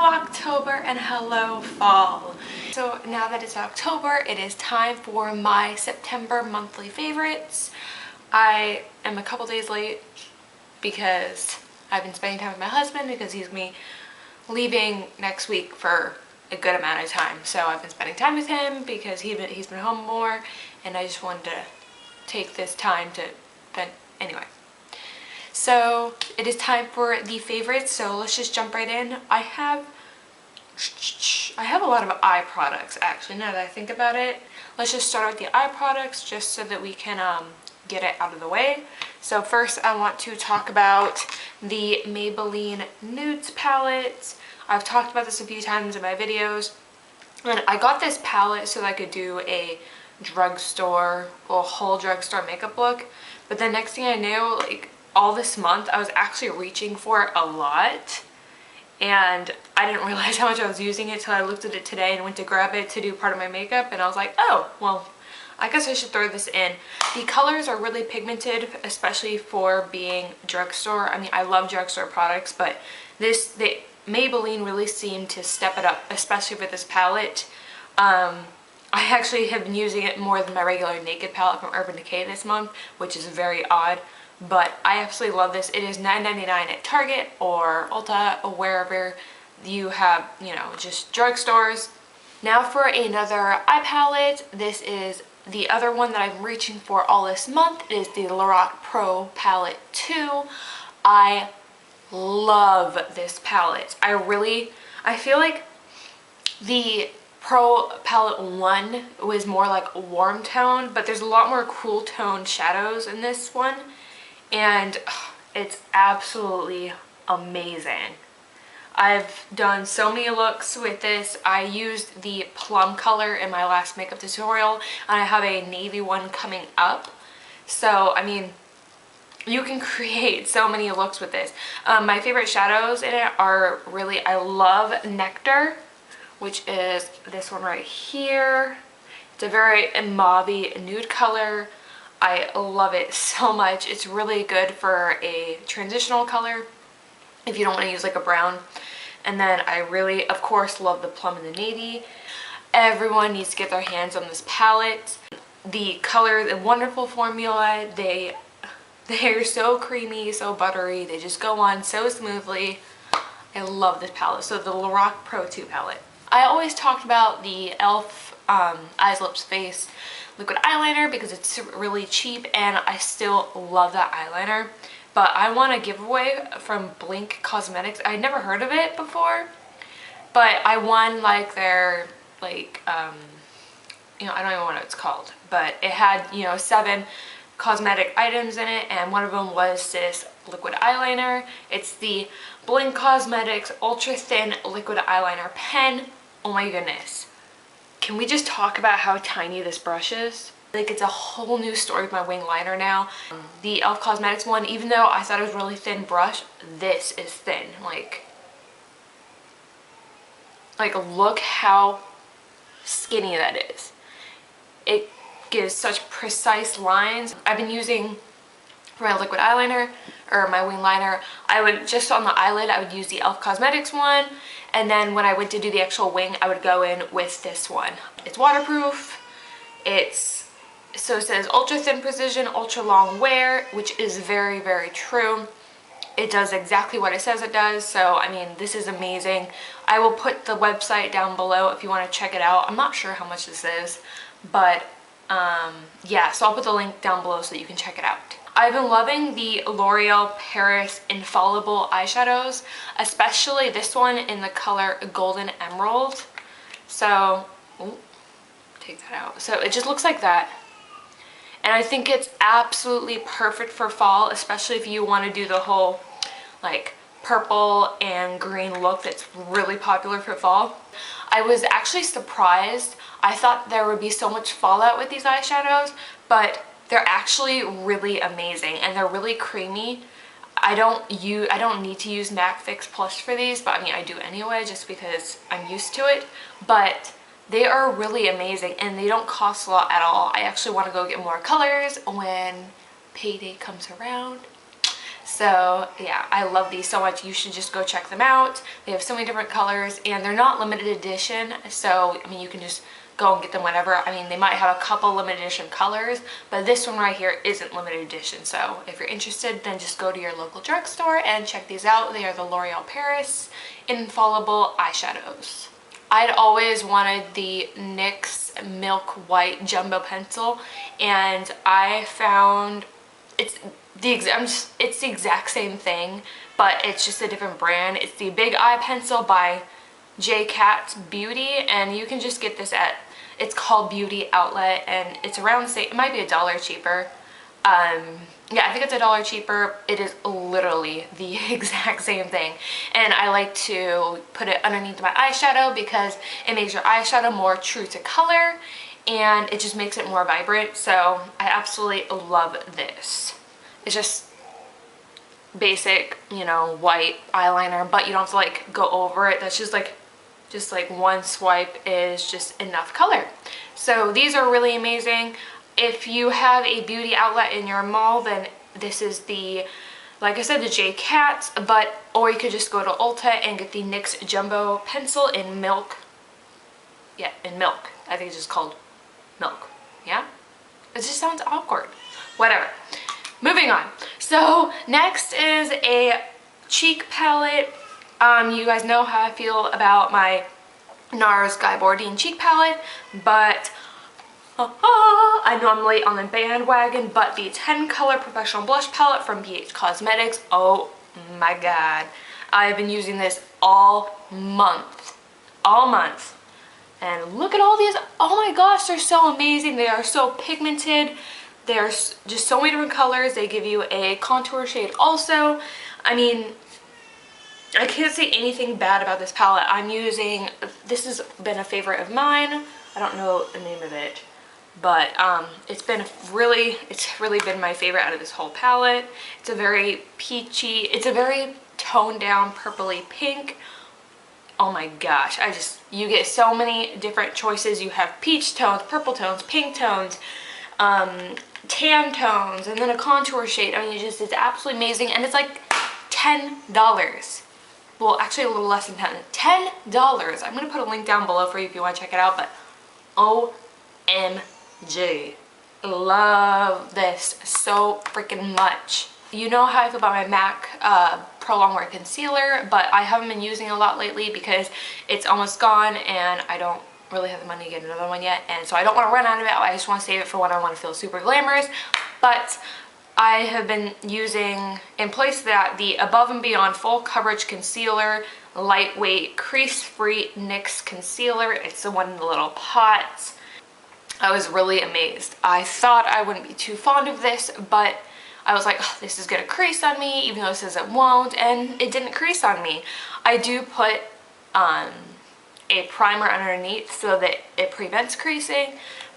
October and hello fall. So now that it's October, it is time for my September monthly favorites. I am a couple days late because I've been spending time with my husband because he's gonna be leaving next week for a good amount of time. So I've been spending time with him because he's been home more, and I just wanted to take this time to anyway. So it is time for the favorites, so let's just jump right in. I have a lot of eye products actually, now that I think about it. Let's just start with the eye products just so that we can get it out of the way. So first I want to talk about the Maybelline Nudes palette. I've talked about this a few times in my videos. And I got this palette so that I could do a drugstore or whole drugstore makeup look. But the next thing I knew, like all this month, I was actually reaching for it a lot. And I didn't realize how much I was using it till I looked at it today and went to grab it to do part of my makeup. And I was like, oh, well, I guess I should throw this in. The colors are really pigmented, especially for being drugstore. I mean, I love drugstore products, but Maybelline really seemed to step it up, especially with this palette. I actually have been using it more than my regular Naked palette from Urban Decay this month, which is very odd. But I absolutely love this. It is $9.99 at Target or Ulta or wherever you have, you know, just drugstores. Now for another eye palette. This is the other one that I'm reaching for all this month. It is the Lorac Pro palette 2. I love this palette. I feel like the Pro palette 1 was more like warm tone, but there's a lot more cool tone shadows in this one. And it's absolutely amazing. I've done so many looks with this. I used the plum color in my last makeup tutorial, and I have a navy one coming up. So, I mean, you can create so many looks with this. My favorite shadows in it are really, I love Nectar, which is this one right here. It's a very mauve-y nude color. I love it so much. It's really good for a transitional color if you don't want to use like a brown. And then I really, of course, love the plum and the navy. Everyone needs to get their hands on this palette. The color, the wonderful formula, they're so creamy, so buttery. They just go on so smoothly. I love this palette. So the Lorac Pro 2 palette. I always talked about the e.l.f. Eyes, Lips, Face liquid eyeliner because it's really cheap, and I still love that eyeliner. But I want a giveaway from Blinc Cosmetics. I'd never heard of it before, but I won like their you know, I don't even know what it's called, but it had, you know, 7 cosmetic items in it, and one of them was this liquid eyeliner. It's the Blinc Cosmetics Ultra Thin Liquid Eyeliner Pen. Oh my goodness. Can we just talk about how tiny this brush is? Like, it's a whole new story with my wing liner now. The e.l.f. Cosmetics one, even though I thought it was a really thin brush, this is thin. Like look how skinny that is. It gives such precise lines. I've been using for my liquid eyeliner or my wing liner, I would just on the eyelid, I would use the e.l.f. Cosmetics one, and then when I went to do the actual wing, I would go in with this one. It's waterproof. So it says ultra thin precision, ultra long wear, which is very, very true. It does exactly what it says it does. So I mean, this is amazing. I will put the website down below if you want to check it out. I'm not sure how much this is, but yeah, so I'll put the link down below so that you can check it out. I've been loving the L'Oreal Paris Infallible eyeshadows, especially this one in the color Golden Emerald. So, ooh, take that out. So it just looks like that. And I think it's absolutely perfect for fall, especially if you want to do the whole like purple and green look that's really popular for fall. I was actually surprised. I thought there would be so much fallout with these eyeshadows, but they're actually really amazing and they're really creamy. I don't need to use MAC Fix Plus for these, but I mean I do anyway just because I'm used to it. But they are really amazing and they don't cost a lot at all. I actually want to go get more colors when payday comes around. So yeah, I love these so much. You should just go check them out. They have so many different colors and they're not limited edition. So, I mean, you can just go and get them whenever. I mean, they might have a couple limited edition colors, but this one right here isn't limited edition. So if you're interested, then just go to your local drugstore and check these out. They are the L'Oreal Paris Infallible eyeshadows. I'd always wanted the NYX Milk White Jumbo Pencil, and I found it's the exact same thing, but it's just a different brand. It's the Big Eye Pencil by J Cat's Beauty, and you can just get this at, it's called Beauty Outlet, and it's around the same, it might be $1 cheaper. Yeah, I think it's $1 cheaper. It is literally the exact same thing, and I like to put it underneath my eyeshadow because it makes your eyeshadow more true to color, and it just makes it more vibrant. So I absolutely love this. It's just basic, you know, white eyeliner, but you don't have to like go over it. That's just like one swipe is just enough color. So these are really amazing. If you have a beauty outlet in your mall, then this is the, like I said, the J Cat's, or you could just go to Ulta and get the NYX Jumbo Pencil in milk. Yeah, in milk. I think it's just called milk. Yeah? It just sounds awkward. Whatever. Moving on. So next is a cheek palette. You guys know how I feel about my NARS Sky Bourdain cheek palette, but I know I'm late on the bandwagon, but the 10 color professional blush palette from BH Cosmetics, oh my god, I've been using this all month, and look at all these. Oh my gosh, they're so amazing. They are so pigmented. There's just so many different colors. They give you a contour shade also. I mean, I can't say anything bad about this palette. I'm using, this has been a favorite of mine. I don't know the name of it, but it's really been my favorite out of this whole palette. It's a very peachy, it's a very toned down purpley pink. Oh my gosh, you get so many different choices. You have peach tones, purple tones, pink tones, tan tones, and then a contour shade. I mean, it's absolutely amazing, and it's like $10. Well, actually a little less than $10. I'm gonna put a link down below for you if you want to check it out, but OMG, love this so freaking much. You know how I feel about my MAC Pro Longwear Concealer, but I haven't been using it a lot lately because it's almost gone and I don't really have the money to get another one yet, and so I don't want to run out of it. I just want to save it for when I want to feel super glamorous. But I have been using, in place of that, the Above and Beyond Full Coverage Concealer, lightweight, crease-free NYX Concealer. It's the one in the little pots. I was really amazed. I thought I wouldn't be too fond of this, but I was like, oh, this is gonna crease on me, even though it says it won't, and it didn't crease on me. I do put a primer underneath so that it prevents creasing,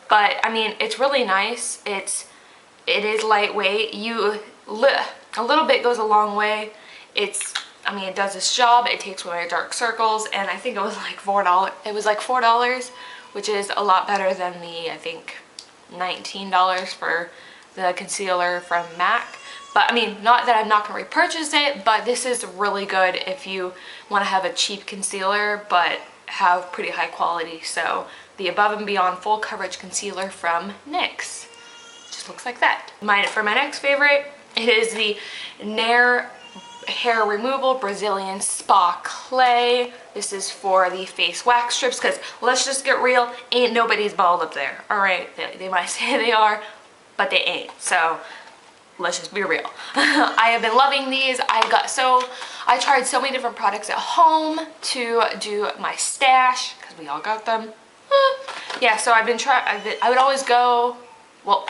but I mean, it's really nice. It is lightweight. A little bit goes a long way. I mean, it does its job. It takes away my dark circles, and I think it was like $4. It was like $4, which is a lot better than the, I think, $19 for the concealer from MAC. But I mean, not that I'm not going to repurchase it, but this is really good if you want to have a cheap concealer but have pretty high quality. So the Above and Beyond Full Coverage Concealer from NYX just looks like that. For my next favorite, it is the Nair Hair Removal Brazilian Spa Clay. This is for the face wax strips, because let's just get real, ain't nobody's bald up there. All right, they might say they are, but they ain't. So let's just be real. I have been loving these. I tried so many different products at home to do my stash, because we all got them. Yeah, so I would always go, well,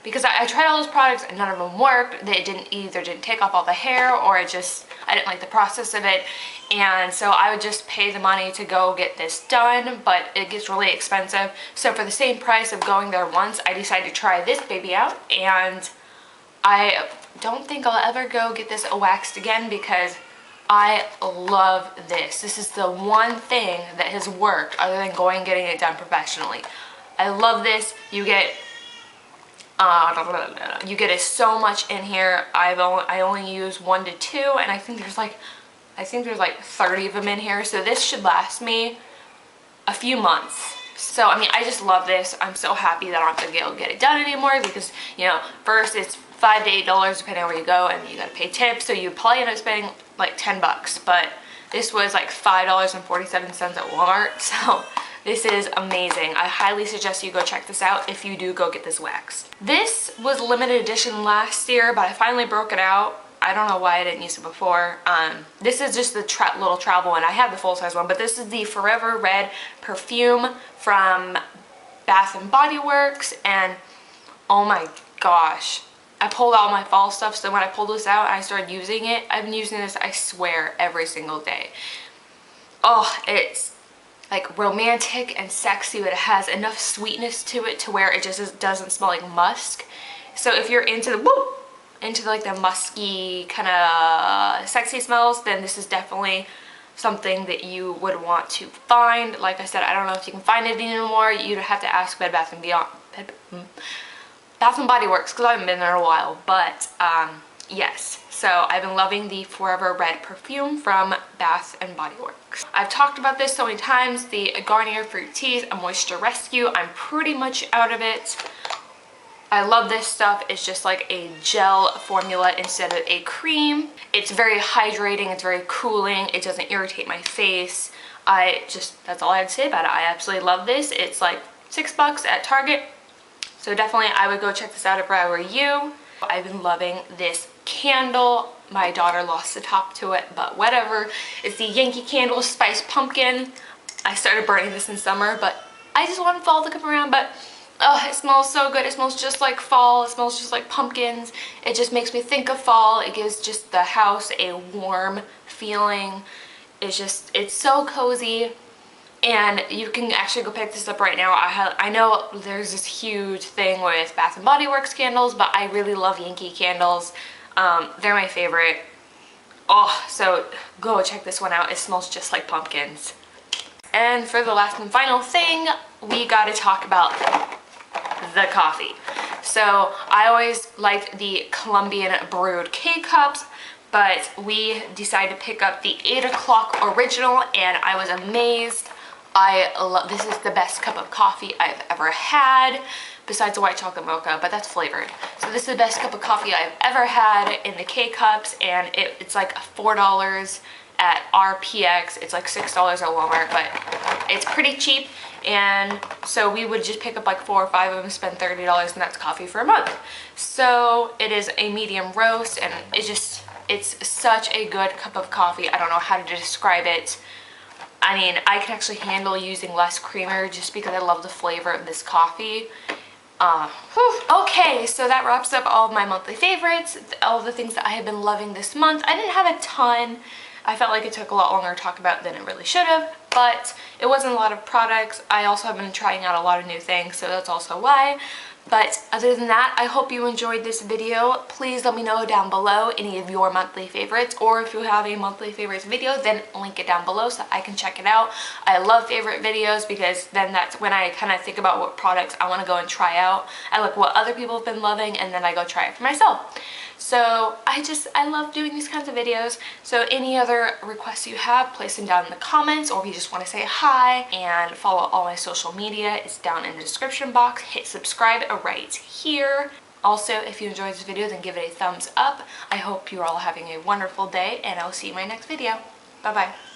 because I tried all those products and none of them worked. They either didn't take off all the hair, or I didn't like the process of it. And so I would just pay the money to go get this done, but it gets really expensive. So for the same price of going there once, I decided to try this baby out, and I don't think I'll ever go get this waxed again, because I love this. This is the one thing that has worked other than going and getting it done professionally. I love this. You get You get so much in here. I only use 1 to 2, and I think there's like 30 of them in here. So this should last me a few months. So I mean, I just love this. I'm so happy that I don't have to go get it done anymore, because you know, first it's $5 to $8 depending on where you go, and you gotta pay tips. So you probably end up spending like 10 bucks, but this was like $5.47 at Walmart. So this is amazing. I highly suggest you go check this out if you do go get this waxed. This was limited edition last year, but I finally broke it out. I don't know why I didn't use it before. This is just the little travel one. I have the full-size one, but this is the Forever Red Perfume from Bath and Body Works, and oh my gosh. I pulled out my fall stuff, so when I pulled this out and I started using it, I've been using this, I swear, every single day. Oh, it's like romantic and sexy, but it has enough sweetness to it to where it just doesn't smell like musk. So if you're into like the musky kind of sexy smells, then this is definitely something that you would want to find. Like I said, I don't know if you can find it anymore. You'd have to ask Bed Bath and Beyond. Bath and Body Works, because I haven't been there in a while, but yes. So I've been loving the Forever Red Perfume from Bath and Body Works. I've talked about this so many times, the Garnier Fruit Teas, a Moisture Rescue. I'm pretty much out of it. I love this stuff. It's just like a gel formula instead of a cream. It's very hydrating, it's very cooling, it doesn't irritate my face. That's all I have to say about it. I absolutely love this. It's like $6 at Target. So definitely I would go check this out if I were you. I've been loving this candle. My daughter lost the top to it, but whatever. It's the Yankee Candle Spice Pumpkin. I started burning this in summer, but I just want fall to come around, but oh, it smells so good. It smells just like fall. It smells just like pumpkins. It just makes me think of fall. It gives just the house a warm feeling. It's so cozy. And you can actually go pick this up right now. I know there's this huge thing with Bath and Body Works candles, but I really love Yankee candles. They're my favorite. Oh, so go check this one out. It smells just like pumpkins. And for the last and final thing, we gotta talk about the coffee. So I always liked the Colombian brewed K-Cups, but we decided to pick up the 8 o'clock original, and I was amazed. This is the best cup of coffee I've ever had, besides the white chocolate mocha, but that's flavored. So this is the best cup of coffee I've ever had in the K-Cups, and it's like $4 at RPX. It's like $6 at Walmart, but it's pretty cheap. And so we would just pick up like 4 or 5 of them, spend $30, and that's coffee for a month. So it is a medium roast, and it's such a good cup of coffee. I don't know how to describe it. I mean, I can actually handle using less creamer just because I love the flavor of this coffee. Okay, so that wraps up all of my monthly favorites, all of the things that I have been loving this month. I didn't have a ton. I felt like it took a lot longer to talk about than it really should have, but it wasn't a lot of products. I also have been trying out a lot of new things, so that's also why. But other than that, I hope you enjoyed this video. Please let me know down below any of your monthly favorites, or if you have a monthly favorites video, then link it down below so I can check it out. I love favorite videos because then that's when I kind of think about what products I want to go and try out. I look what other people have been loving, and then I go try it for myself. So I love doing these kinds of videos. So any other requests you have, place them down in the comments, or if you just want to say hi, and follow all my social media, it's down in the description box. Hit subscribe right here. Also, if you enjoyed this video, then give it a thumbs up. I hope you're all having a wonderful day, and I'll see you in my next video. Bye bye.